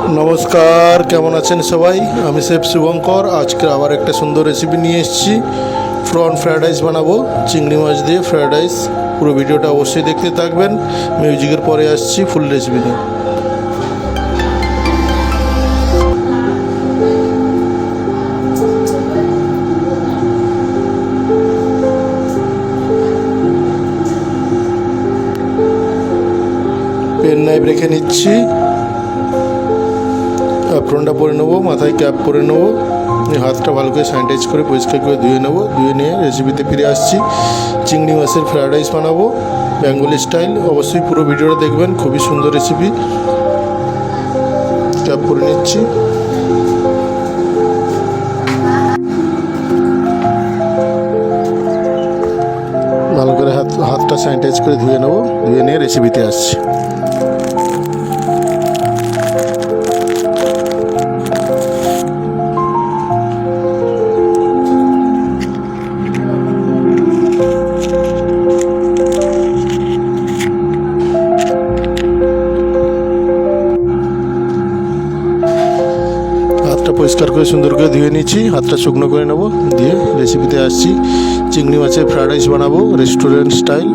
नमस्कार केमन आছেন सबाई আমি শেফ শুভঙ্কর আজকে আবার একটা সুন্দর রেসিপি নিয়ে এসেছি প্রন ফ্রাইড রাইস বানাবো চিংড়ি মাছ দিয়ে ফ্রাইড রাইস পুরো ভিডিওটা অবশ্যই দেখতে থাকবেন মিউজিকের পরে আসছি ফুল রেসিপি নিয়ে পেন নাইফ রেখে নিচ্ছি অ্যাপ্রনটা পরে নেবো মাথায় ক্যাপ পরে নেবো হাতটা ভালো করে স্যানিটাইজ করে পরিষ্কার করে ধুয়ে নেবো ধুয়ে নিয়ে রেসিপিতে ফিরে আসছি চিংড়ি মাছের ফ্রাইড রাইস বানাবো বেঙ্গলি স্টাইল অবশ্যই পুরো ভিডিওটা দেখবেন খুবই সুন্দর রেসিপি ক্যাপ পরে নিচ্ছি ভালো করে হাতটা স্যানিটাইজ করে ধুয়ে নেবো ধুয়ে নিয়ে রেসিপিতে আসছি পরিষ্কার করে সুন্দর করে ধুয়ে নিচ্ছি হাতটা শুকনো করে নেব দিয়ে রেসিপিতে আসছি চিংড়ি মাছের ফ্রাইড রাইস বানাবো রেস্টুরেন্ট স্টাইল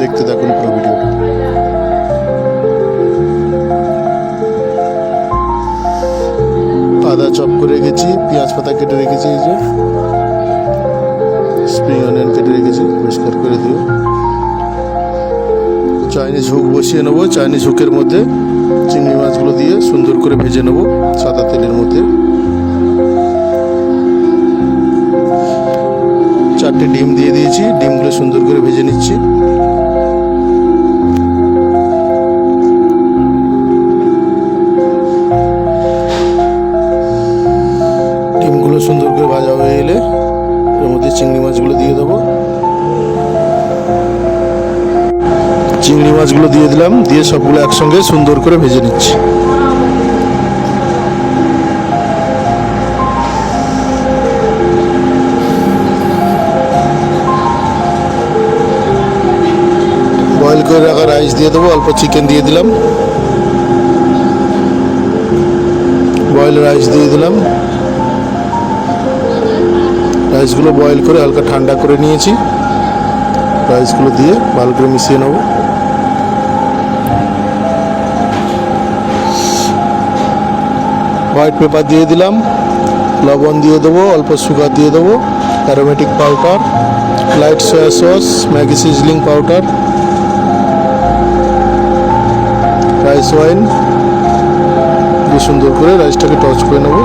দেখতে থাকুন পুরো ভিডিও আদা চপ করে রেখেছি পেঁয়াজ পাতা কেটে রেখেছি এই যে স্প্রিং অনিয়ন কেটে রেখেছি পরিষ্কার করে দিয়ে চাইনিজ হুক বসিয়ে নেবো চাইনিজ হুকের মধ্যে চিংড়ি মাছগুলো দিয়ে সুন্দর করে ভেজে নেব সাদা তেলের মধ্যে 4টে ডিম দিয়ে দিয়েছি ডিমগুলো সুন্দর করে ভেজে নিচ্ছি ডিমগুলো সুন্দর করে ভাজা হয়ে এলে এর মধ্যে চিংড়ি মাছগুলো দিয়ে দেবো চিংড়ি মাছগুলো দিয়ে দিলাম দিয়ে সবগুলো একসঙ্গে সুন্দর করে ভেজে নিচ্ছি বয়েল করে রাখা রাইস দিয়ে দেবো অল্প চিকেন দিয়ে দিলাম বয়েল রাইস দিয়ে দিলাম রাইসগুলো বয়েল করে হালকা ঠান্ডা করে নিয়েছি রাইসগুলো দিয়ে ভালো করে মিশিয়ে নেব হোয়াইট পেপার দিয়ে দিলাম লবণ দিয়ে দেবো অল্প সুগার দিয়ে দেবো aromatic powder light soya sauce Maggi sizzling powder rice wine দিয়ে সুন্দর করে রাইসটাকে টচ করে নেব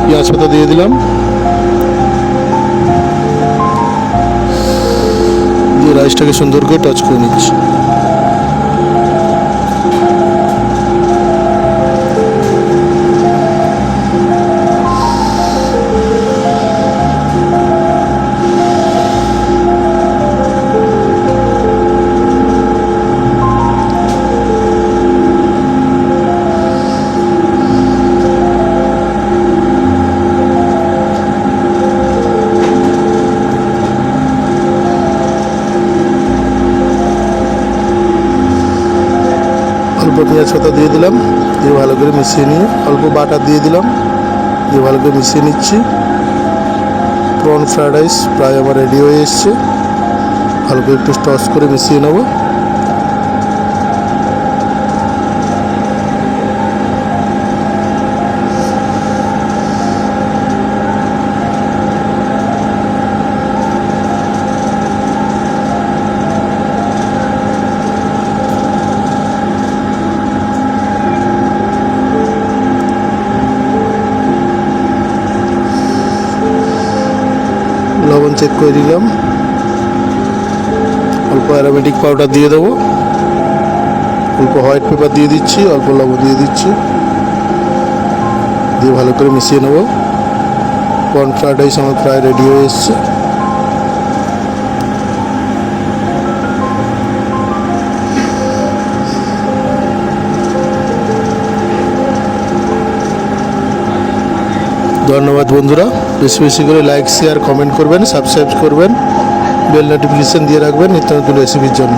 পেঁয়াজ পাতা দিয়ে দিলাম দিয়ে রাইসটাকে সুন্দর করে টচ করে নিচ্ছি অল্প পেঁয়াজ পাতা দিয়ে দিলাম দিয়ে ভালো করে মিশিয়ে নিয়ে অল্প বাটার দিয়ে দিলাম দিয়ে ভালো করে মিশিয়ে নিচ্ছি প্রন ফ্রাইড রাইস প্রায় আমার রেডি হয়ে এসছে ভালো করে একটু টস করে মিশিয়ে নেব লবণ চেক করে দিলাম অল্প অ্যারোমেটিক পাউডার দিয়ে দেবো অল্প হোয়াইট পেপার দিয়ে দিচ্ছি অল্প লবণ দিয়ে দিচ্ছি দিয়ে ভালো করে মিশিয়ে নেব প্রন ফ্রাইড রাইস আমার প্রায় রেডি হয়ে এসছে ধন্যবাদ বন্ধুরা বেশি বেশি করে লাইক শেয়ার কমেন্ট করবেন সাবস্ক্রাইব করবেন বেল নোটিফিকেশন দিয়ে রাখবেন নিত্য নতুন রেসিপির জন্য।